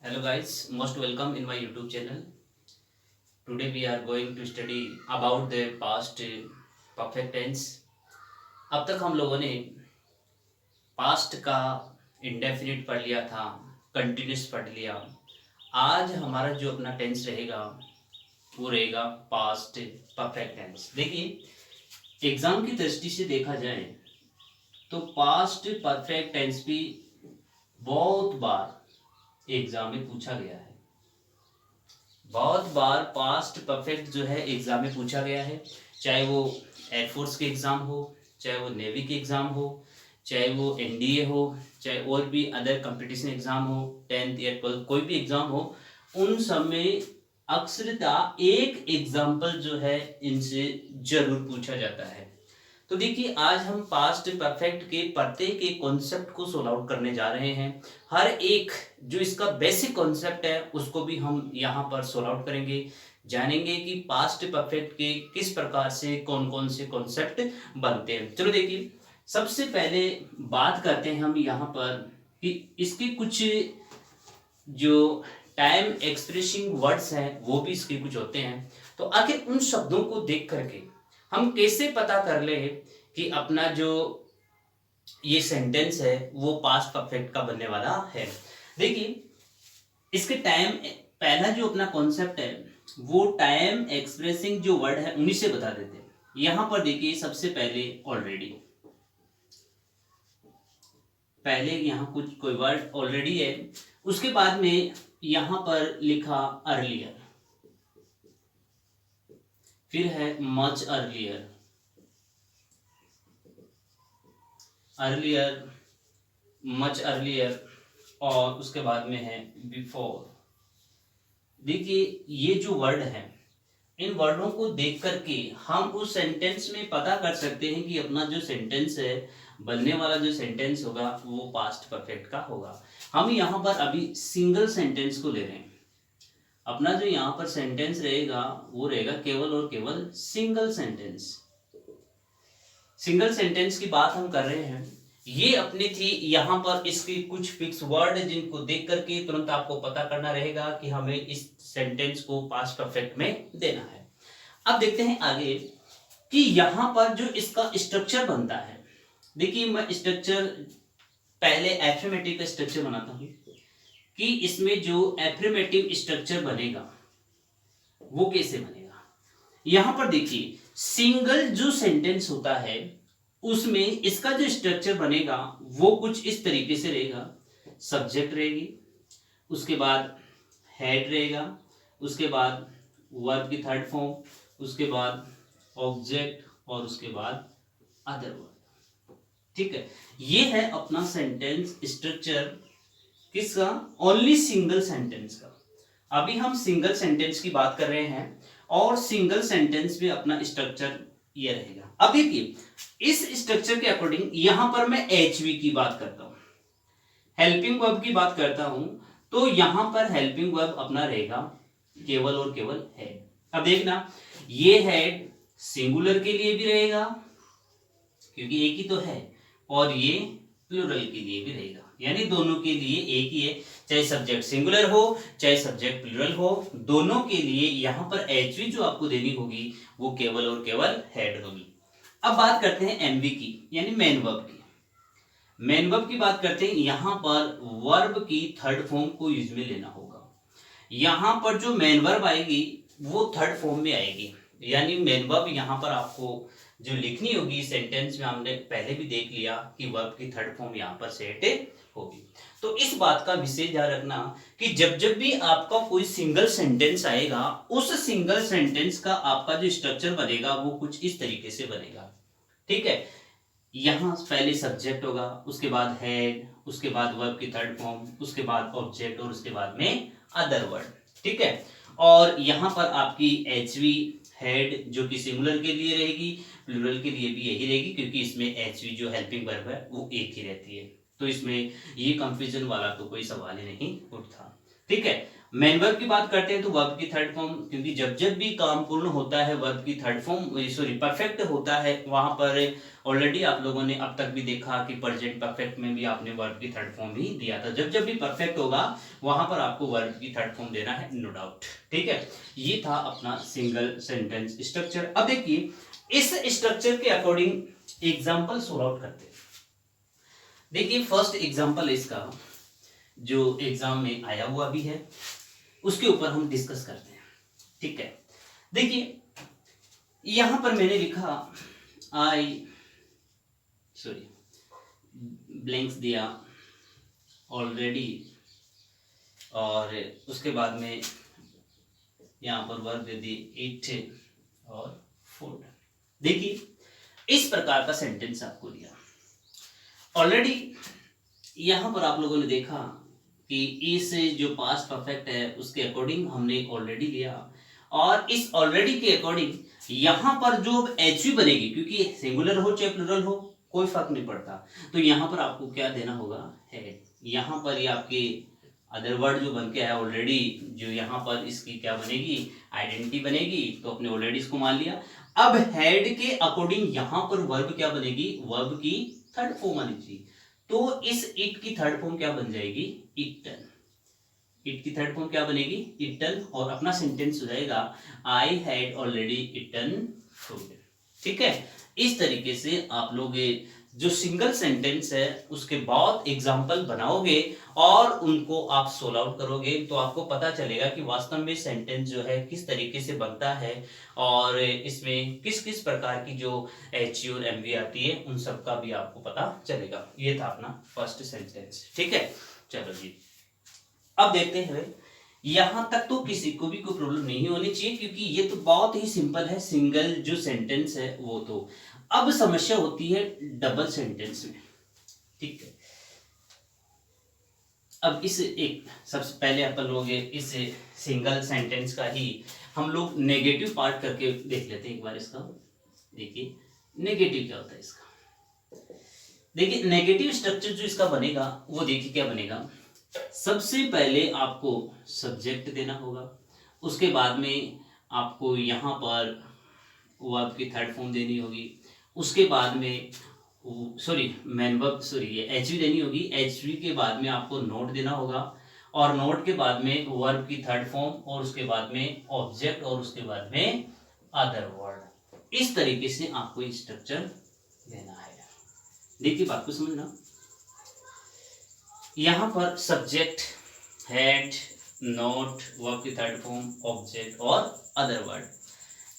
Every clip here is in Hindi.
Hello guys, most welcome in my YouTube channel. Today we are going to study about the past perfect tense. अब तक हम लोगों ने पास्ट का इंडेफिनिट पढ़ लिया था, कंटिन्यूस पढ़ लिया। आज हमारा जो अपना टेंस रहेगा वो रहेगा पास्ट परफेक्ट टेंस। देखिए, एग्जाम की दृष्टि से देखा जाए तो पास्ट परफेक्ट टेंस भी बहुत बार एग्जाम में पूछा गया है। बहुत बार पास्ट परफेक्ट जो है एग्जाम में पूछा गया है, चाहे वो एयरफोर्स के एग्जाम हो, चाहे वो नेवी के एग्जाम हो, चाहे वो एनडीए हो, चाहे और भी अदर कंपटीशन एग्जाम हो, 10th या 12th कोई भी एग्जाम हो, उन सब में अक्सरता एक एग्जाम्पल जो है इनसे जरूर पूछा जाता है। तो देखिए, आज हम पास्ट परफेक्ट के प्रत्येक एक कॉन्सेप्ट को सोल्व आउट करने जा रहे हैं। हर एक जो इसका बेसिक कॉन्सेप्ट है उसको भी हम यहाँ पर सोल्व आउट करेंगे, जानेंगे कि पास्ट परफेक्ट के किस प्रकार से कौन कौन से कॉन्सेप्ट बनते हैं। चलो देखिए, सबसे पहले बात करते हैं हम यहाँ पर कि इसके कुछ जो टाइम एक्सप्रेसिंग वर्ड्स हैं वो भी इसके कुछ होते हैं। तो आखिर उन शब्दों को देख करके हम कैसे पता कर ले कि अपना जो ये सेंटेंस है वो पास्ट परफेक्ट का बनने वाला है। देखिए, इसके टाइम पहला जो अपना कॉन्सेप्ट है वो टाइम एक्सप्रेसिंग जो वर्ड है उन्हीं से बता देते हैं। यहां पर देखिए, सबसे पहले ऑलरेडी, पहले यहां कुछ कोई वर्ड ऑलरेडी है, उसके बाद में यहां पर लिखा अर्लियर, फिर है much earlier, earlier, much earlier, और उसके बाद में है बिफोर। देखिए, ये जो वर्ड है, इन वर्डों को देख करके हम उस सेंटेंस में पता कर सकते हैं कि अपना जो सेंटेंस है, बनने वाला जो सेंटेंस होगा वो पास्ट परफेक्ट का होगा। हम यहाँ पर अभी सिंगल सेंटेंस को ले रहे हैं। अपना जो यहाँ पर सेंटेंस रहेगा वो रहेगा केवल और केवल सिंगल सेंटेंस। सिंगल सेंटेंस की बात हम कर रहे हैं। ये अपनी थी, यहाँ पर इसके कुछ फिक्स वर्ड जिनको देख करके तुरंत आपको पता करना रहेगा कि हमें इस सेंटेंस को पास्ट परफेक्ट में देना है। अब देखते हैं आगे कि यहाँ पर जो इसका स्ट्रक्चर बनता है। देखिए, मैं स्ट्रक्चर पहले एफर्मेटिव का स्ट्रक्चर बनाता हूँ कि इसमें जो एफर्मेटिव स्ट्रक्चर बनेगा वो कैसे बनेगा। यहां पर देखिए, सिंगल जो सेंटेंस होता है उसमें इसका जो स्ट्रक्चर बनेगा वो कुछ इस तरीके से रहेगा। सब्जेक्ट रहेगी, उसके बाद हेड रहेगा, उसके बाद वर्ब की थर्ड फॉर्म, उसके बाद ऑब्जेक्ट, और उसके बाद अदर वर्ड। ठीक है, ये है अपना सेंटेंस स्ट्रक्चर किसका? ओनली सिंगल सेंटेंस का। अभी हम सिंगल सेंटेंस की बात कर रहे हैं और सिंगल सेंटेंस में अपना स्ट्रक्चर ये रहेगा। अब देखिए, इस स्ट्रक्चर के अकॉर्डिंग यहां पर मैं एचवी की बात करता हूं, हेल्पिंग वर्ब की बात करता हूं, तो यहां पर हेल्पिंग वर्ब अपना रहेगा केवल और केवल हेड। अब देखना, ये हेड सिंगुलर के लिए भी रहेगा क्योंकि एक ही तो है, और ये प्लूरल के लिए भी रहेगा, यानी दोनों के लिए एक ही है। चाहे सब्जेक्ट सिंगुलर हो चाहे सब्जेक्ट प्लूरल हो, दोनों के लिए यहां पर एचवी जो आपको देनी होगी वो केवल और केवल हेड होगी। अब बात करते हैं एमवी की, यानी मेन वर्ब की। मेन वर्ब की बात करते हैं, यहां पर वर्ब की थर्ड फॉर्म को यूज में लेना होगा। यहां पर जो मेन वर्ब आएगी वो थर्ड फॉर्म में आएगी, यानी मेन वर्ब यहां पर आपको जो लिखनी होगी सेंटेंस में, हमने पहले भी देख लिया कि वर्ब की थर्ड फॉर्म यहां पर सेट होगी। तो इस बात का विशेष ध्यान रखना कि जब जब भी आपका कोई सिंगल सेंटेंस आएगा, उस सिंगल सेंटेंस का आपका जो स्ट्रक्चर बनेगा वो कुछ इस तरीके से बनेगा। ठीक है, यहां पहले सब्जेक्ट होगा, उसके बाद हेड, उसके बाद वर्ब की थर्ड फॉर्म, उसके बाद ऑब्जेक्ट, और उसके बाद में अदर वर्ड। ठीक है, और यहां पर आपकी एचवी हेड जो कि सिंगुलर के लिए रहेगी, प्लूरल के लिए भी यही रहेगी, क्योंकि इसमें एचवी जो हेल्पिंग वर्ब है वो एक ही रहती है। तो इसमें ये कंफ्यूजन वाला तो कोई सवाल ही नहीं उठता। ठीक है। मेन वर्ब की बात करते हैं तो वर्ब की थर्ड फॉर्म, क्योंकि जब जब भी काम पूर्ण होता है वर्ब की थर्ड फॉर्म सॉरी परफेक्ट होता है, वहां पर ऑलरेडी आप लोगों ने अब तक भी देखा कि प्रेजेंट परफेक्ट में भी आपने वर्ब की थर्ड फॉर्म ही दिया था। जब जब भी परफेक्ट होगा वहां पर आपको वर्ब की थर्ड फॉर्म देना है, नो डाउट। ठीक है, ये था अपना सिंगल सेंटेंस स्ट्रक्चर। अब देखिए इस स्ट्रक्चर के अकॉर्डिंग एग्जाम्पल सोल्व आउट करते हैं। देखिए फर्स्ट एग्जाम्पल इसका जो एग्जाम में आया हुआ भी है उसके ऊपर हम डिस्कस करते हैं। ठीक है, देखिए यहां पर मैंने लिखा ब्लैंक्स दिया ऑलरेडी, और उसके बाद में यहां पर वर्ब दे दी इट और फूड। देखिए इस प्रकार का सेंटेंस आपको दिया ऑलरेडी। यहां पर आप लोगों ने देखा कि इस जो पास्ट परफेक्ट है उसके अकॉर्डिंग हमने ऑलरेडी लिया, और इस ऑलरेडी के अकॉर्डिंग यहां पर जो एचवी बनेगी, क्योंकि सिंगुलर हो चाहे प्लुरल हो कोई फर्क नहीं पड़ता, तो यहां पर आपको क्या देना होगा, हेड। यहां पर ये आपके अदर वर्ड जो बन के आया ऑलरेडी, जो यहां पर इसकी क्या बनेगी, आइडेंटिटी बनेगी, तो अपने ऑलरेडी इसको मान लिया। अब हेड के अकॉर्डिंग यहां पर वर्ब क्या बनेगी, वर्ब की थर्ड फॉर्म आनी चाहिए, तो इस इट की थर्ड फॉर्म क्या बन जाएगी, इटन। इट की थर्ड फॉर्म क्या बनेगी, इटन, और अपना सेंटेंस हो जाएगा I had already eaten food. ठीक है, इस तरीके से आप लोग जो सिंगल सेंटेंस है उसके बाद एग्जाम्पल बनाओगे और उनको आप सोल्व आउट करोगे, तो आपको पता चलेगा कि वास्तव में सेंटेंस जो है किस तरीके से बनता है और इसमें किस किस प्रकार की जो एच और एमवी आती है उन सब का भी आपको पता चलेगा। ये था अपना फर्स्ट सेंटेंस। ठीक है, चलो जी अब देखते हैं। यहां तक तो किसी को भी कोई प्रॉब्लम नहीं होनी चाहिए, क्योंकि ये तो बहुत ही सिंपल है सिंगल जो सेंटेंस है वो तो। अब समस्या होती है डबल सेंटेंस में। ठीक है, अब इस एक सबसे पहले अपन लोग इस सिंगल सेंटेंस का ही हम लोग नेगेटिव पार्ट करके देख लेते हैं एक बार इसका। देखिए नेगेटिव क्या होता है इसका। देखिए नेगेटिव स्ट्रक्चर जो इसका बनेगा वो देखिए क्या बनेगा। सबसे पहले आपको सब्जेक्ट देना होगा, उसके बाद में आपको यहाँ पर वर्ब की थर्ड फॉर्म देनी होगी, उसके बाद में मेन वर्ब ये एचवी देनी होगी, एचवी के बाद में आपको नोट देना होगा, और नोट के बाद में वर्ब की थर्ड फॉर्म, और उसके बाद में ऑब्जेक्ट, और उसके बाद में अदर वर्ड। इस तरीके से आपको स्ट्रक्चर देना है। देखिए बात को समझना, यहां पर सब्जेक्ट, हेड, नोट, वर्ब की थर्ड फॉर्म, ऑब्जेक्ट और अदर वर्ड,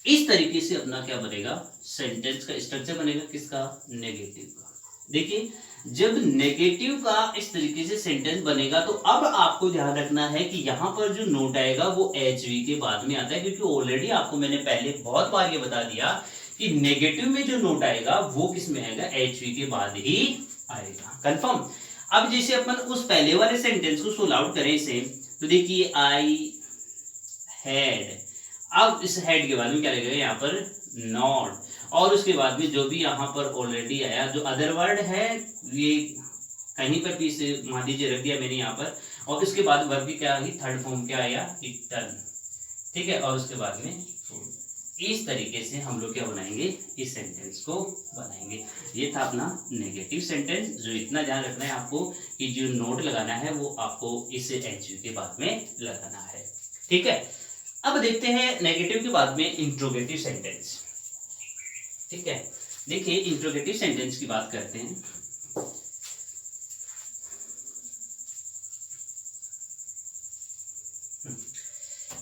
इस तरीके से अपना क्या बनेगा, सेंटेंस का स्ट्रक्चर बनेगा किसका, नेगेटिव का। देखिए जब नेगेटिव का इस तरीके से सेंटेंस बनेगा तो अब आपको ध्यान रखना है कि यहां पर जो नोट आएगा वो एचवी के बाद में आता है, क्योंकि ऑलरेडी आपको मैंने पहले बहुत बार ये बता दिया कि नेगेटिव में जो नोट आएगा वो किस में आएगा, एचवी के बाद ही आएगा। कंफर्म। अब जैसे अपन उस पहले वाले सेंटेंस को सोल्व आउट करें इसे, तो देखिए आई हैड, अब इस हेड के बाद में क्या लगेगा यहाँ पर नॉट, और उसके बाद में जो भी यहाँ पर ऑलरेडी आया जो अदर वर्ड है ये कहीं पर भी इसे मान लीजिए रख दिया मैंने यहाँ पर, और उसके बाद वर्ब की क्या आ गई, थर्ड फॉर्म क्या आया, इटन। ठीक है, और उसके बाद में इस तरीके से हम लोग क्या बनाएंगे, इस सेंटेंस को बनाएंगे। ये था अपना नेगेटिव सेंटेंस। जो इतना ध्यान रखना है आपको कि जो नोट लगाना है वो आपको इस एचवी के बाद में लगाना है। ठीक है, अब देखते हैं नेगेटिव के बाद में इंट्रोगेटिव सेंटेंस। ठीक है, देखिए इंट्रोगेटिव सेंटेंस की बात करते हैं।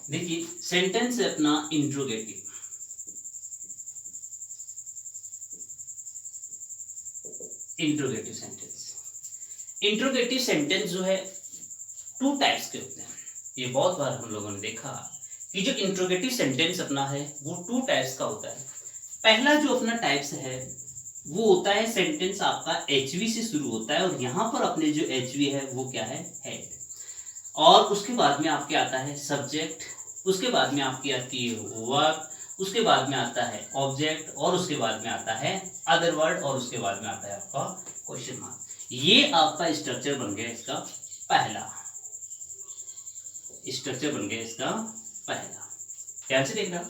देखिए सेंटेंस है अपना interrogative. Interrogative sentence, interrogative sentence जो है टू टाइप्स के होते हैं। ये बहुत बार हम लोगों ने देखा कि जो इंट्रोगेटिव सेंटेंस अपना है वो टू टाइप्स का होता है। पहला जो अपना टाइप्स है वो होता है सेंटेंस आपका एचवी से शुरू होता है, और यहाँ पर अपने जो एचवी है वो क्या है, हेड, और उसके बाद में आपके आता है सब्जेक्ट, उसके बाद में आपकी आती है वर्ब, उसके बाद में आता है ऑब्जेक्ट, और उसके बाद में आता है अदर वर्ड, और उसके बाद में आता है आपका क्वेश्चन मार्क। ये आपका स्ट्रक्चर बन गया इसका पहला। स्ट्रक्चर बन गया इसका पहला। ध्यान से देखना,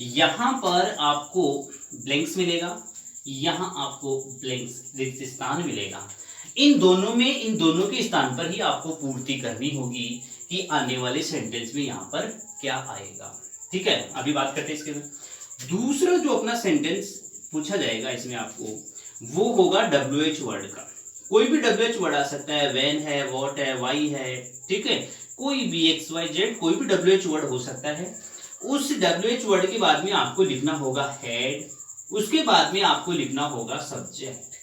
यहां पर आपको ब्लैंक्स मिलेगा, यहां आपको ब्लैंक्स रिक्त स्थान मिलेगा। इन दोनों में, इन दोनों के स्थान पर ही आपको पूर्ति करनी होगी कि आने वाले सेंटेंस में यहां पर क्या आएगा। ठीक है, अभी बात करते हैं इसके बाद। दूसरा जो अपना सेंटेंस पूछा जाएगा इसमें आपको, वो होगा WH वर्ड का। कोई भी WH वर्ड आ सकता है, व्हेन है, व्हाट है, व्हाई है, ठीक है, कोई भी XYZ कोई भी WH वर्ड हो सकता है। उस WH वर्ड के बाद में आपको लिखना होगा हेड, उसके बाद में आपको लिखना होगा सब्जेक्ट,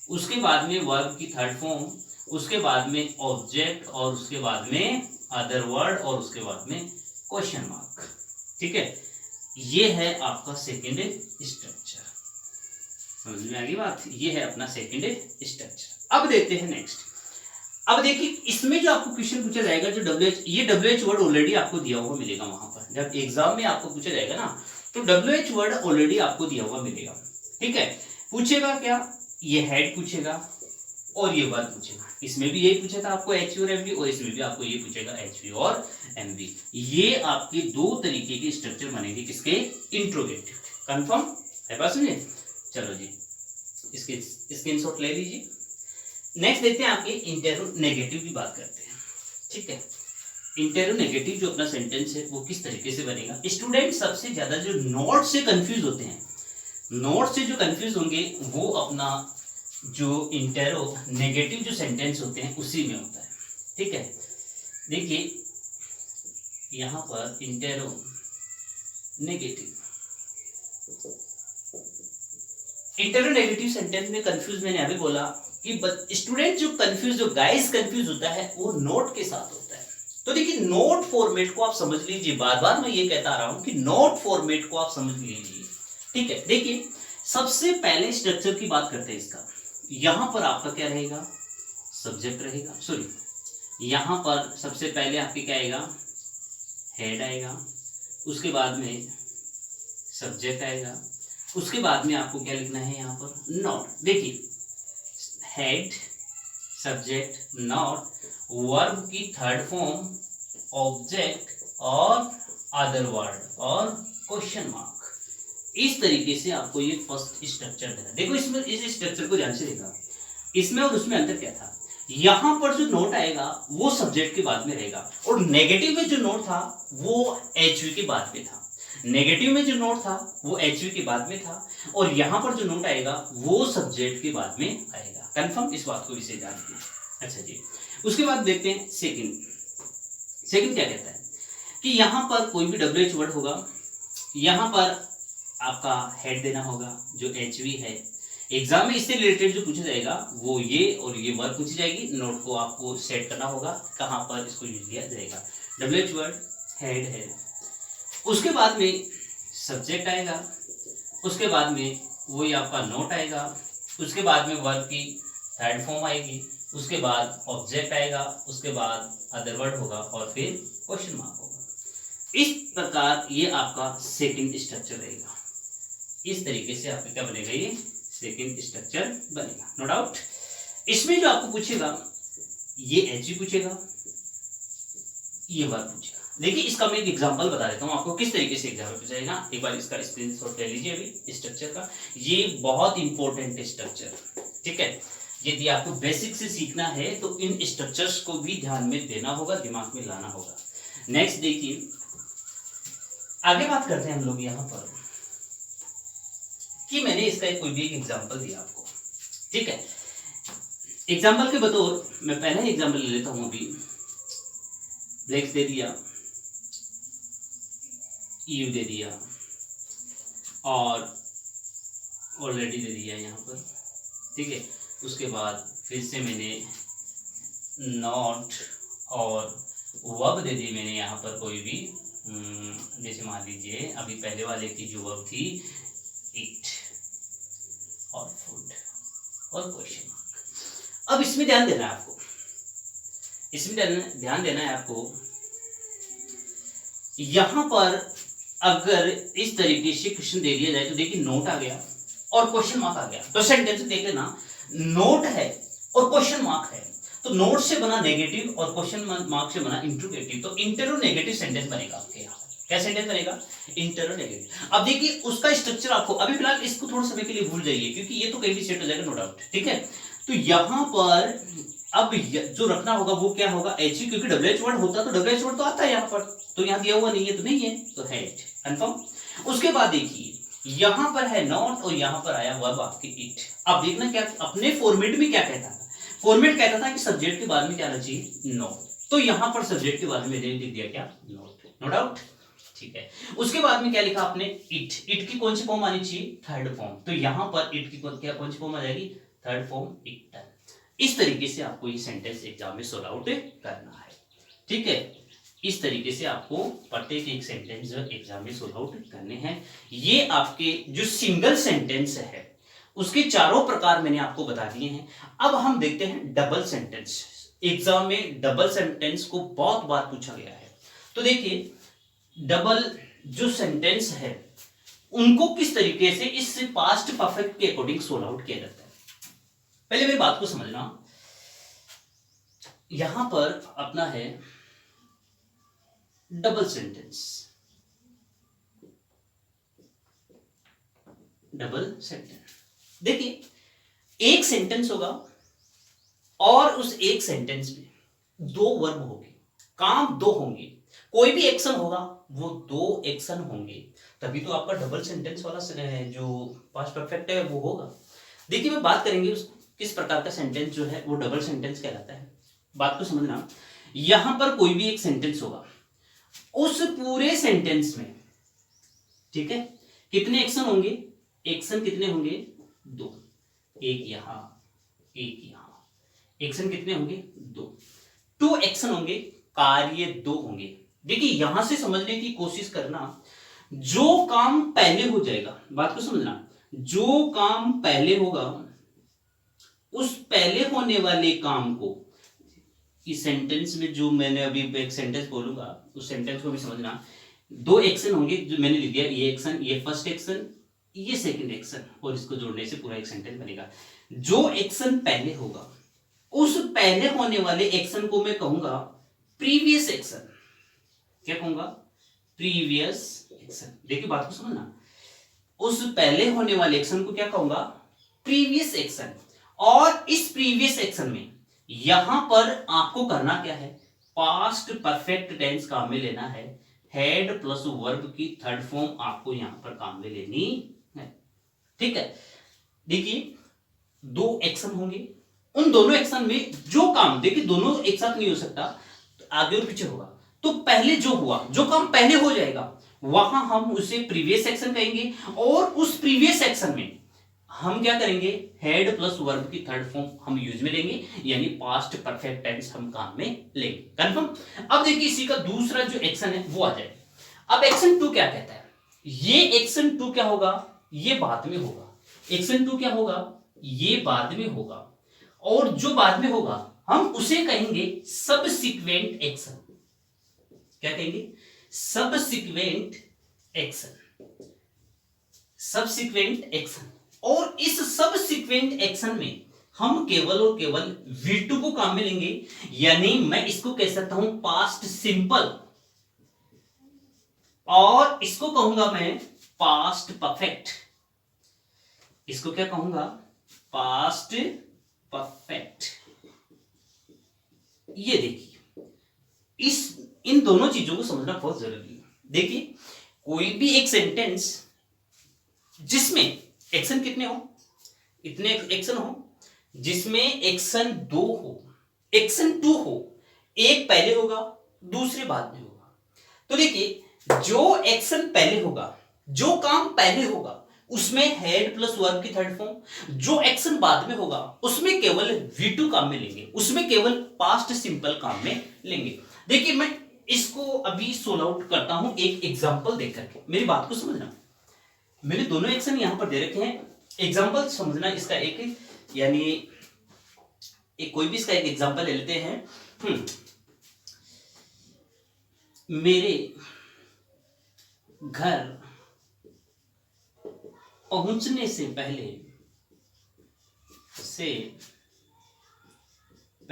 उसके बाद में वर्ब की थर्ड फॉर्म, उसके बाद में ऑब्जेक्ट, और उसके बाद में अदर वर्ड, और उसके बाद में क्वेश्चन मार्क। ठीक है, ये है आपका सेकेंड स्ट्रक्चर। समझ में आ गई बात? ये है अपना सेकेंड स्ट्रक्चर। अब देखते हैं नेक्स्ट। अब देखिए, इसमें जो आपको क्वेश्चन पूछा जाएगा, जो ये WH वर्ड ऑलरेडी आपको दिया हुआ मिलेगा वहां पर। जब एग्जाम में आपको पूछा जाएगा ना, तो WH वर्ड ऑलरेडी आपको दिया हुआ मिलेगा। ठीक है, पूछेगा क्या? ये हेड पूछेगा और ये वर्ड पूछेगा। इसमें भी यही पूछा था आपको HV और MV, और इसमें भी आपको ये पूछेगा HV और MV। ये आपके दो तरीके के स्ट्रक्चर बनेंगे किसके? इंट्रोगेटिव। कंफर्म है बात? सुनिए, चलो जी, इसके स्क्रीनशॉट ले लीजिए। नेक्स्ट देखते हैं आपके इंटेरोनेगेटिव की बात करते हैं। ठीक है, इंटेरोनेगेटिव जो अपना सेंटेंस है वो किस तरीके से बनेगा? स्टूडेंट सबसे ज्यादा जो नोट से कंफ्यूज होते हैं, नोट से जो कंफ्यूज होंगे, वो अपना जो इंटेरोनेगेटिव जो सेंटेंस होते हैं उसी में होता है। ठीक है, देखिए यहां पर इंटेरोनेगेटिव सेंटेंस में कंफ्यूज, मैंने अभी बोला कि स्टूडेंट जो कंफ्यूज, जो गाइस कंफ्यूज होता है, वो नोट के साथ होता है। तो देखिए, नोट फॉर्मेट को आप समझ लीजिए, बार बार मैं ये कहता रहा हूं कि नोट फॉर्मेट को आप समझ लीजिए। ठीक है, देखिए सबसे पहले स्ट्रक्चर की बात करते हैं इसका। यहां पर आपका क्या रहेगा? सब्जेक्ट रहेगा, सॉरी, यहां पर सबसे पहले आपके क्या आएगा? हेड आएगा, उसके बाद में सब्जेक्ट आएगा, उसके बाद में आपको क्या लिखना है यहाँ पर? नोट। देखिए, हेड, सब्जेक्ट, नोट, वर्ब की थर्ड फॉर्म, ऑब्जेक्ट और अदर वर्ड और क्वेश्चन मार्क। इस तरीके से आपको ये फर्स्ट स्ट्रक्चर देना। देखो इसमें, इस स्ट्रक्चर को ध्यान से देखा, इसमें और उसमें अंतर क्या था? यहां पर जो नोट आएगा वो सब्जेक्ट के बाद में रहेगा, और नेगेटिव में जो नोट था वो HV के बाद में था। नेगेटिव में जो नोट था वो HV के बाद में था, और यहां पर जो नोट आएगा वो सब्जेक्ट के बाद में आएगा। कंफर्म? इस बात को विशेष ध्यान दीजिए। अच्छा जी, उसके बाद देखते हैं सेकंड क्या कहता है कि यहां पर कोई भी WH वर्ड होगा, यहां पर आपका हेड देना होगा जो HV है। एग्जाम में इससे रिलेटेड जो पूछा जाएगा वो ये और ये वर्ड पूछी जाएगी। नोट को आपको सेट करना होगा कहां पर इसको यूज किया जाएगा। WH वर्ड हेड है, उसके बाद में सब्जेक्ट आएगा, उसके बाद में वही आपका नोट आएगा, उसके बाद में वर्ब की थर्ड फॉर्म आएगी, उसके बाद ऑब्जेक्ट आएगा, उसके बाद अदर वर्ड होगा, और फिर क्वेश्चन मार्क होगा। इस प्रकार ये आपका सेकंड स्ट्रक्चर रहेगा। इस तरीके से आपका क्या बनेगा? ये सेकंड स्ट्रक्चर बनेगा, नो डाउट। इसमें जो आपको पूछेगा, ये HV पूछेगा, ये वर्ब पूछेगा। देखिए, इसका मैं एक एग्जांपल बता देता हूँ आपको किस तरीके से एग्जाम पूछा जाएगा। एक बार इसका स्क्रीनशॉट ले लीजिए अभी स्ट्रक्चर का। ये बहुत इंपॉर्टेंट स्ट्रक्चर, ठीक है, यदि आपको बेसिक से सीखना है तो इन स्ट्रक्चर्स को भी ध्यान में देना होगा, दिमाग में लाना होगा। नेक्स्ट देखिए, आगे बात करते हैं हम लोग यहाँ पर कि मैंने इसका कोई भी एक एग्जांपल दिया आपको। ठीक है, एग्जांपल के बतौर मैं पहला ही एग्जांपल ले लेता हूं। अभी ब्लैक्स दे दिया, यू दे दिया, और ऑलरेडी दे दिया यहाँ पर। ठीक है, उसके बाद फिर से मैंने नॉट और वर्ब दे दी मैंने यहाँ पर कोई भी, जैसे मान लीजिए अभी पहले वाले की जो वर्ब थी ईट और फूड और क्वेश्चन मार्क। अब इसमें ध्यान देना है आपको, इसमें ध्यान देना है आपको। यहां पर अगर इस तरीके से क्वेश्चन दे दिया जाए तो देखिए नोट आ गया और क्वेश्चन मार्क आ गया, तो सेंटेंस देख लेना, नोट है और क्वेश्चन मार्क है, तो नोट से बना नेगेटिव और क्वेश्चन मार्क से बना इंट्रोगेटिव, तो इंटरोनेगेटिव सेंटेंस बनेगा आपके यहाँ। क्या सेंटेंस बनेगा? इंटरोनेगेटिव। अब देखिए उसका स्ट्रक्चर आपको अभी फिलहाल इसको थोड़ा समय के लिए भूल जाइए, क्योंकि ये तो कहीं भी सेट हो जाएगा नो डाउट, ठीक है। तो यहां पर अब जो रखना होगा वो क्या होगा? एच, क्योंकि डब्ल्यू एच वर्ड होता तो डब्ल्यू एच वर्ड तो आता है यहाँ पर, तो यहाँ दिया हुआ नहीं है तो नहीं है, तो है कंफर्म। उसके बाद देखिए यहां पर है नॉट और यहां पर आया वर्ब आपके इट। अब देखना क्या अपने फॉर्मेट में क्या कहता था, फॉर्मेट कहता था कि सब्जेक्ट के बाद में क्या आना चाहिए? नॉट, तो यहां पर सब्जेक्ट के बाद में लिख दिया क्या? नॉट, नो डाउट, ठीक है। उसके बाद में क्या लिखा आपने? इट, इट की कौन सी फॉर्म आनी चाहिए? थर्ड फॉर्म, तो यहां पर इट की क्या कौन सी फॉर्म आ जाएगी? Third form, it. इस तरीके से आपको ये सेंटेंस एग्जाम में सॉल्व आउट करना है, ठीक है। इस तरीके से आपको प्रत्येक एक सेंटेंस जो एग्जाम में सॉल्व आउट करने हैं। ये आपके जो सिंगल सेंटेंस है उसके चारों प्रकार मैंने आपको बता दिए हैं। अब हम देखते हैं डबल सेंटेंस। एग्जाम में डबल सेंटेंस को बहुत बार पूछा गया है, तो देखिए डबल जो सेंटेंस है उनको किस तरीके से इस पास्ट परफेक्ट के अकॉर्डिंग सॉल्व आउट किया जाता है। पहले मेरी बात को समझना, यहां पर अपना है डबल सेंटेंस, डबल सेंटेंस। देखिए एक सेंटेंस होगा और उस एक सेंटेंस में दो वर्ब होंगे, काम दो होंगे, कोई भी एक्शन होगा वो दो एक्शन होंगे, तभी तो आपका डबल सेंटेंस वाला जो पास्ट परफेक्ट है वो होगा। देखिए मैं बात करेंगे किस प्रकार का सेंटेंस जो है वो डबल सेंटेंस कहलाता है। बात को समझना, यहां पर कोई भी एक सेंटेंस होगा, उस पूरे सेंटेंस में, ठीक है, कितने एक्शन होंगे? एक्शन कितने होंगे? दो, एक यहां एक यहां, एक्शन कितने होंगे? दो, टू एक्शन होंगे, कार्य दो होंगे। देखिए यहां से समझने की कोशिश करना, जो काम पहले हो जाएगा, बात को समझना, जो काम पहले होगा उस पहले होने वाले काम को, इस सेंटेंस में जो मैंने अभी एक सेंटेंस बोलूंगा उस सेंटेंस को भी समझना, दो एक्शन होंगे जो मैंने लिख दिया, ये एक्शन, ये फर्स्ट एक्शन, ये सेकंड एक्शन, और इसको जोड़ने से पूरा एक सेंटेंस बनेगा। जो एक्शन पहले होगा उस पहले होने वाले एक्शन को मैं कहूंगा प्रीवियस एक्शन। क्या कहूंगा? Previous action. देखिए बात को समझना, उस पहले होने वाले एक्शन को क्या कहूंगा? Previous action. और इस प्रीवियस एक्शन में यहां पर आपको करना क्या है? पास्ट परफेक्ट टेंस काम में लेना है, हेड प्लस वर्ब की थर्ड फॉर्म आपको यहां पर काम में लेनी है, ठीक है। देखिए दो एक्शन होंगे, उन दोनों एक्शन में जो काम, देखिए दोनों एक साथ नहीं हो सकता, तो आगे और पीछे होगा, तो पहले जो हुआ, जो काम पहले हो जाएगा वहां हम उसे प्रीवियस एक्शन कहेंगे, और उस प्रीवियस एक्शन में हम क्या करेंगे? हेड प्लस वर्ब की थर्ड फॉर्म हम यूज में लेंगे, यानी पास्ट परफेक्ट टेंस हम काम में लेंगे। कंफर्म। अब देखिए इसी का दूसरा जो एक्शन है वो आ जाए। अब एक्शन टू क्या कहता है? ये एक्शन टू क्या होगा? ये बाद में होगा। एक्शन टू क्या होगा? ये बाद में होगा, और जो बाद में होगा हम उसे कहेंगे सबसिक्वेंट एक्शन। क्या कहेंगे? Subsequent action, subsequent action. और इस सबसिक्वेंट एक्शन में हम केवल और केवल V2 को काम में लेंगे, यानी मैं इसको कह सकता हूं पास्ट सिंपल, और इसको कहूंगा मैं पास्ट परफेक्ट। इसको क्या कहूंगा? Past perfect. ये देखिए इन दोनों चीजों को समझना बहुत जरूरी है। देखिए कोई भी एक सेंटेंस जिसमें एक्शन कितने हो, इतने एक्शन हो, जिसमें एक्शन दो हो, एक्शन टू हो, एक पहले होगा दूसरे बाद में होगा। तो देखिए जो एक्शन पहले होगा, जो काम पहले होगा उसमें हेड प्लस वर्ब की थर्ड फॉर्म, जो एक्शन बाद में होगा उसमें केवल V2 काम में लेंगे, उसमें केवल पास्ट सिंपल काम में लेंगे। देखिए मैं इसको अभी सोल्व आउट करता हूं एक एग्जांपल देकर के, मेरी बात को समझना। मैंने दोनों एक्शन यहां पर दे रखे हैं, एग्जांपल समझना इसका एक, यानी एक कोई भी इसका एक एग्जांपल ले लेते हैं। मेरे घर पहुंचने से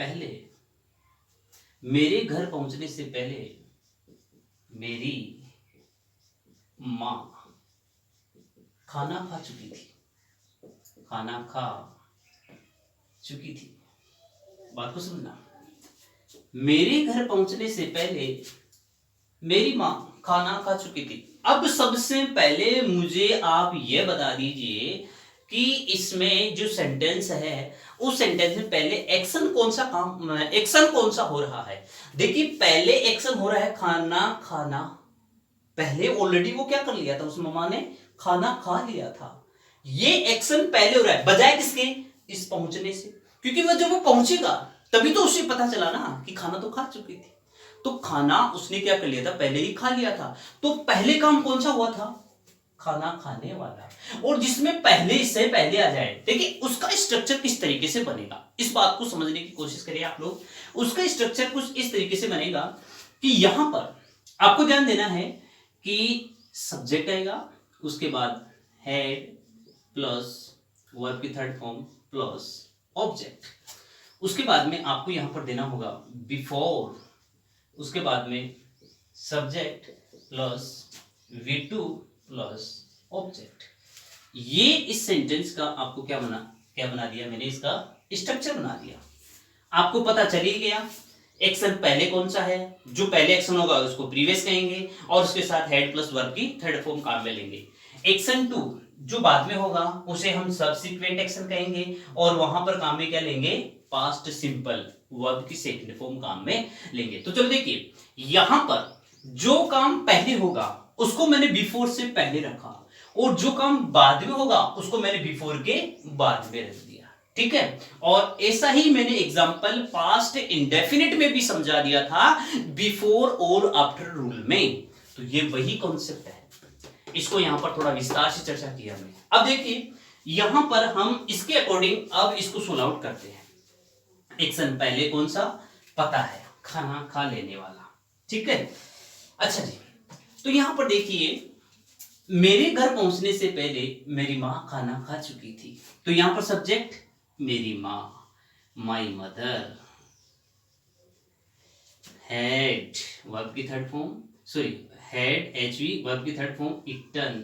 पहले, मेरे घर पहुंचने से पहले मेरी माँ खाना खा चुकी थी। खाना खा चुकी थी। बात को सुनना, मेरे घर पहुंचने से पहले मेरी माँ खाना खा चुकी थी। अब सबसे पहले मुझे आप ये बता दीजिए कि इसमें जो सेंटेंस है उस सेंटेंस में पहले एक्शन कौन सा हो रहा है। देखिए पहले एक्शन हो रहा है खाना खाना। पहले ऑलरेडी वो क्या कर लिया था, उस मम्मा ने खाना खा लिया था। ये एक्शन पहले हो रहा है बजाय किसके, इस पहुंचने से। क्योंकि वो जब वो पहुंचेगा तभी तो उसे पता चला ना कि खाना तो खा चुकी थी। तो खाना उसने क्या कर लिया था, पहले ही खा लिया था। तो पहले काम कौन सा हुआ था, खाना खाने वाला। और जिसमें पहले इससे पहले आ जाए, देखिए उसका स्ट्रक्चर किस तरीके से बनेगा, इस बात को समझने की कोशिश करिए आप लोग। उसका स्ट्रक्चर कुछ इस तरीके से बनेगा कि यहां पर आपको ध्यान देना है कि सब्जेक्ट आएगा, उसके बाद हेड प्लस वर्ब की थर्ड फॉर्म प्लस ऑब्जेक्ट। उसके बाद में आपको यहां पर देना होगा बिफोर, उसके बाद में subject plus V2 plus object. ये इस सेंटेंस का आपको क्या बना दिया मैंने, इसका स्ट्रक्चर बना दिया। आपको पता चल ही गया एक्शन पहले कौन सा है, जो पहले एक्शन होगा उसको प्रीवियस कहेंगे और उसके साथ हेड प्लस वर्ब की थर्ड फॉर्म काम में लेंगे। एक्शन 2 जो बाद में होगा उसे हम सबसीक्वेंट एक्शन कहेंगे और वहां पर काम में क्या लेंगे, पास्ट सिंपल वर्ब की सेकंड फॉर्म काम में लेंगे। तो चलो देखिए यहां पर जो काम पहले होगा उसको मैंने बिफोर से पहले रखा और जो काम बाद में होगा उसको मैंने बिफोर के बाद में रख दिया। ठीक है, और ऐसा ही मैंने एग्जांपल पास्ट इंडेफिनिट में भी समझा दिया था बिफोर और आफ्टर रूल में। तो ये वही कॉन्सेप्ट है, इसको यहां पर थोड़ा विस्तार से चर्चा किया हमने। अब देखिए यहां पर हम इसके अकॉर्डिंग अब इसको सोल्व आउट करते हैं। एक्शन पहले कौन सा पता है, खाना खा लेने वाला। ठीक है, अच्छा जी, तो यहां पर देखिए मेरे घर पहुंचने से पहले मेरी मां खाना खा चुकी थी। तो यहां पर सब्जेक्ट मेरी मां, माई मदर, हेड वर्ब की third form, sorry head HV verb की थर्ड फॉर्म इटन,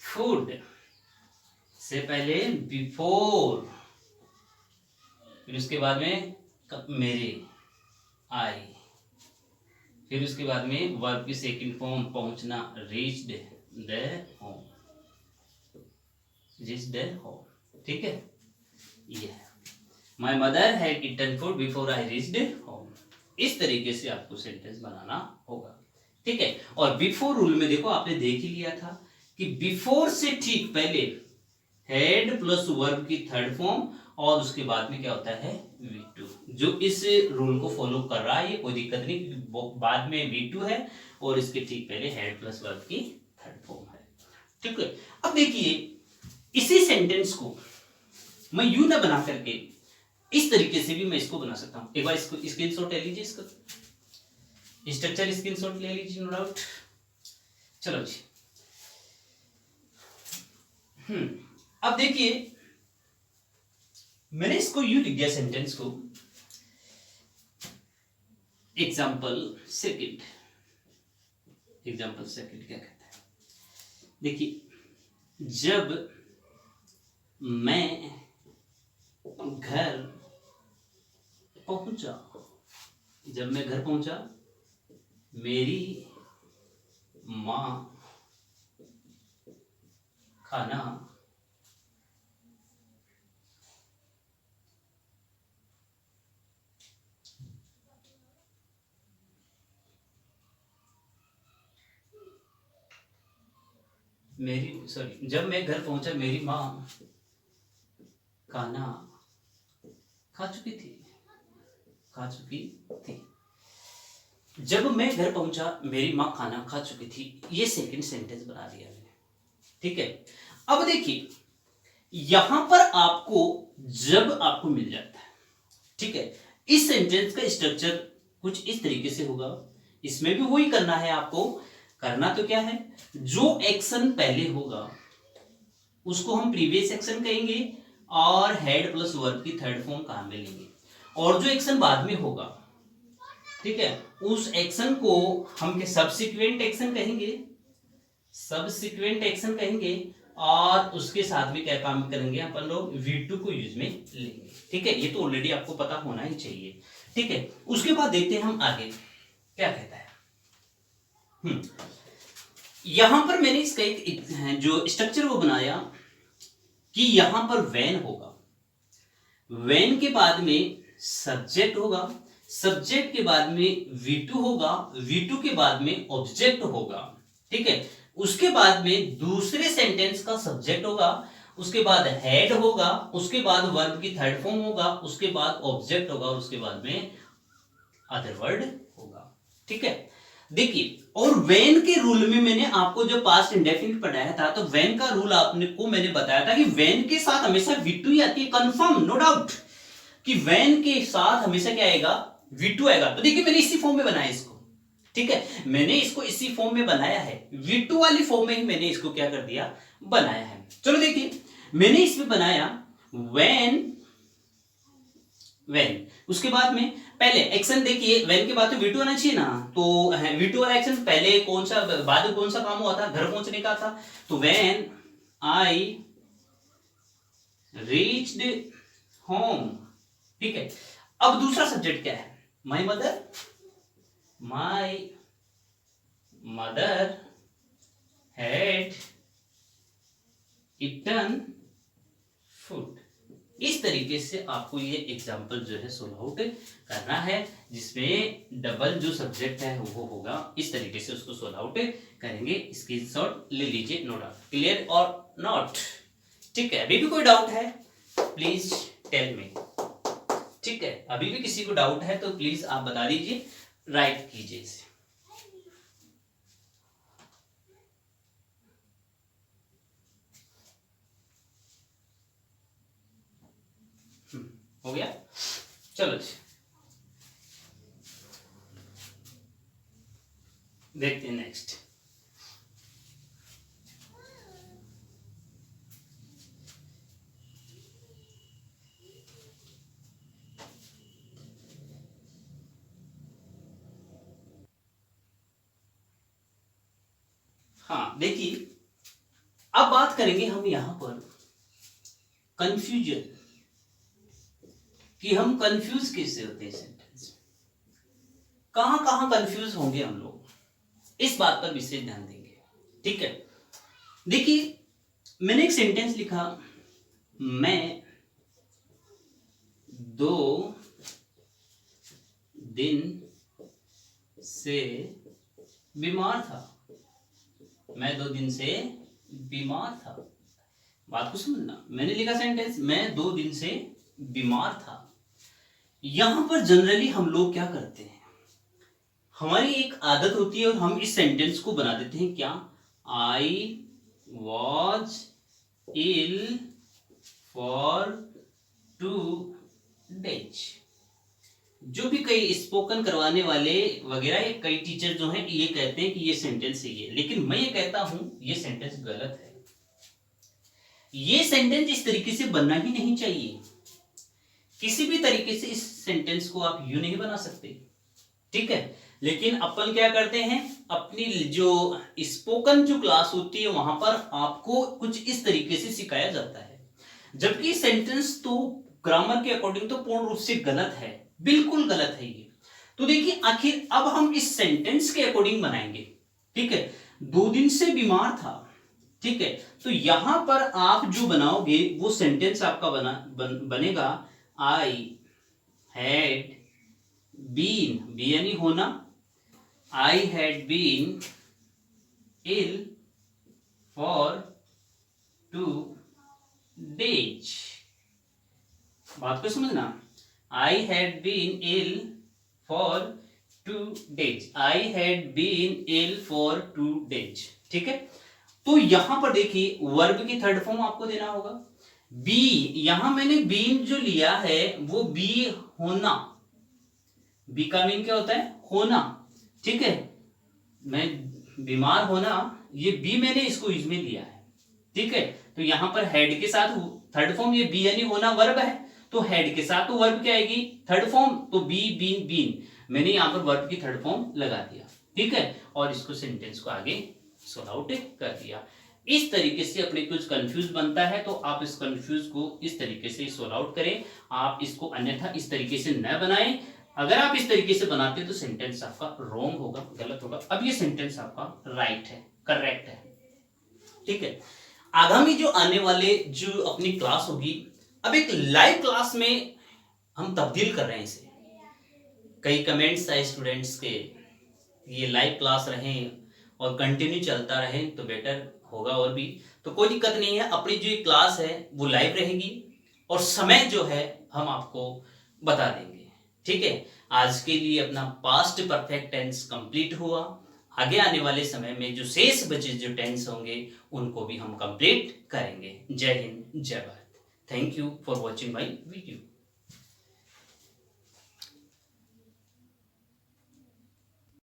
फूड से पहले बिफोर, फिर उसके बाद में मेरे आई, फिर उसके बाद में वर्ब की सेकंड फॉर्म पहुंचना reached the home, reached the home. ठीक है, ये my mother had eaten food before I reached home. इस तरीके से आपको सेंटेंस बनाना होगा। ठीक है, और बिफोर रूल में देखो आपने देख ही लिया था कि बिफोर से ठीक पहले हेड प्लस वर्ब की थर्ड फॉर्म और उसके बाद में क्या होता है V2। जो इस रूल को फॉलो कर रहा है ये कोई दिक्कत नहीं, बाद में V2 है और इसके ठीक पहले हेड प्लस वर्ब की थर्ड फॉर्म है। ठीक है, अब देखिए इसी सेंटेंस को मैं यूं ना बना करके इस तरीके से भी मैं इसको बना सकता हूं। एक बार इसको स्क्रीनशॉट ले लीजिए, इसका स्ट्रक्चर स्क्रीनशॉट ले लीजिए, नो डाउट। चलो जी, अब देखिए मैंने इसको यूं लिख दिया सेंटेंस को, एग्जाम्पल सेकंड। एग्जाम्पल सेकंड क्या कहता है, देखिए जब मैं घर पहुंचा, जब मैं घर पहुंचा मेरी मां खाना जब मैं घर पहुंचा मेरी मां खाना खा चुकी थी। जब मैं घर पहुंचा मेरी मां खाना खा चुकी थी, ये सेकंड सेंटेंस बना दिया मैंने। ठीक है, अब देखिए यहां पर आपको जब आपको मिल जाता है, ठीक है, इस सेंटेंस का स्ट्रक्चर कुछ इस तरीके से होगा। इसमें भी वही करना है आपको। करना तो क्या है, जो एक्शन पहले होगा उसको हम प्रीवियस एक्शन कहेंगे और हेड प्लस वर्ब की थर्ड फॉर्म कहां में लेंगे, और जो एक्शन बाद में होगा, ठीक है, उस एक्शन को हम के सब्सिक्वेंट एक्शन कहेंगे, सब्सिक्वेंट एक्शन कहेंगे, और उसके साथ में क्या काम करेंगे अपन लोग, V2 को यूज में लेंगे। ठीक है, ये तो ऑलरेडी आपको पता होना ही चाहिए। ठीक है, उसके बाद देखते हैं हम आगे क्या कहता है। यहां पर मैंने इसका एक जो स्ट्रक्चर वो बनाया कि यहां पर वेन होगा, वेन के बाद में सब्जेक्ट होगा, सब्जेक्ट के बाद में V2 होगा, V2 के बाद में ऑब्जेक्ट होगा। ठीक है, उसके बाद में दूसरे सेंटेंस का सब्जेक्ट होगा, उसके बाद हेड होगा, उसके बाद वर्ब की थर्ड फॉर्म होगा, उसके बाद ऑब्जेक्ट होगा, उसके बाद में अदर वर्ड होगा। ठीक है, देखिए, और वेन के रूल में मैंने आपको जो पास्ट इंडेफिनिट पढ़ाया था, तो वेन का रूल आपने को मैंने बताया था कि वेन के साथ हमेशा V2 ही आती है, कंफर्म, नो डाउट कि वेन के साथ हमेशा क्या आएगा, V2 आएगा। तो देखिए मैंने इसी फॉर्म में बनाया इसको। ठीक है, मैंने इसको इसी फॉर्म में बनाया है, V2 वाली फॉर्म में ही मैंने इसको क्या कर दिया, बनाया है। चलो देखिए, मैंने इसमें बनाया वेन, वेन, उसके बाद में पहले एक्शन देखिए, वेन के बाद तो V2 आना चाहिए ना, तो V2 वाला एक्शन पहले कौन सा, बाद में कौन सा काम हुआ था, घर पहुंचने का था, तो वेन आई रीच्ड होम। ठीक है, अब दूसरा सब्जेक्ट क्या है, my mother, my mother had eaten food. इस तरीके से आपको ये एग्जाम्पल जो है सोल्व आउट करना है, जिसमें डबल जो सब्जेक्ट है वो होगा, इस तरीके से उसको सोल्व आउट करेंगे। स्क्रीनशॉट ले लीजिए, नो डाउट, क्लियर और नॉट। ठीक है, अभी भी कोई डाउट है प्लीज टेल मी। ठीक है, अभी भी किसी को डाउट है तो प्लीज आप बता दीजिए, राइट कीजिए इसे। हो गया, चलो देखते हैं नेक्स्ट। हाँ देखिए, अब बात करेंगे हम यहां पर कंफ्यूजन, कि हम कंफ्यूज कैसे होते हैं सेंटेंस, कहां कहां कंफ्यूज होंगे हम लोग, इस बात पर विशेष ध्यान देंगे। ठीक है, देखिए मैंने एक सेंटेंस लिखा, मैं 2 दिन से बीमार था, मैं 2 दिन से बीमार था। बात को समझना, मैंने लिखा सेंटेंस मैं 2 दिन से बीमार था। यहां पर जनरली हम लोग क्या करते हैं, हमारी एक आदत होती है और हम इस सेंटेंस को बना देते हैं क्या, I was ill for 2 days. जो भी कई स्पोकन करवाने वाले वगैरह कई टीचर जो हैं ये कहते हैं कि ये सेंटेंस सही है, लेकिन मैं ये कहता हूं ये सेंटेंस गलत है। ये सेंटेंस इस तरीके से बनना ही नहीं चाहिए, किसी भी तरीके से इस सेंटेंस को आप यूं नहीं बना सकते। ठीक है, लेकिन अपन क्या करते हैं, अपनी जो स्पोकन जो क्लास होती है वहां पर आपको कुछ इस तरीके से सिखाया जाता है, जबकि सेंटेंस तो ग्रामर के अकॉर्डिंग तो पूर्ण रूप से गलत है, बिल्कुल गलत है ये। तो देखिए आखिर अब हम इस सेंटेंस के अकॉर्डिंग बनाएंगे। ठीक है, 2 दिन से बीमार था। ठीक है, तो यहां पर आप जो बनाओगे वो सेंटेंस आपका बनेगा आई हैड बीन, बी यानी होना, I had been ill for 2 days. बात को समझना, I had been ill for 2 days, I had been ill for 2 days. ठीक है, तो यहां पर देखिए वर्ब की थर्ड फॉर्म आपको देना होगा, बी, यहां मैंने बीन जो लिया है वो बी होना, बी का मीन क्या होता है, होना। ठीक है, मैं बीमार होना, ये बी मैंने इसको यूज में लिया है। ठीक है, तो यहां पर हेड के साथ थर्ड फॉर्म ये बी यानी होना वर्ब है, तो हेड के साथ तो वर्ब क्या आएगी, थर्ड फॉर्म, तो बी बीन बीन, मैंने यहां पर वर्ब की थर्ड फॉर्म लगा दिया, ठीक है, और इसको सेंटेंस को आगे सॉल्व आउट कर दिया। इस तरीके से अपने कुछ कंफ्यूज बनता है तो आप इस कंफ्यूज को इस तरीके से सॉल्व आउट करें, आप इसको अन्यथा इस तरीके से न बनाएं। अगर आप इस तरीके से बनाते हैं तो सेंटेंस आपका रॉन्ग होगा, गलत होगा। अब ये सेंटेंस आपका राइट है, करेक्ट है, ठीक है। आगामी जो आने वाले जो अपनी क्लास होगी, अब एक लाइव क्लास में हम तब्दील कर रहे हैं इसे। कई कमेंट्स आए स्टूडेंट्स के, ये लाइव क्लास रहे और कंटिन्यू चलता रहे तो बेटर होगा, और भी तो कोई दिक्कत नहीं है। अपनी जो क्लास है वो लाइव रहेगी और समय जो है हम आपको बता देंगे, ठीक है। आज के लिए अपना पास्ट परफेक्ट टेंस कंप्लीट हुआ। आगे आने वाले समय में जो शेष बचे जो टेंस होंगे उनको भी हम कंप्लीट करेंगे। जय हिंद, जय Bharat. Thank you for watching my video.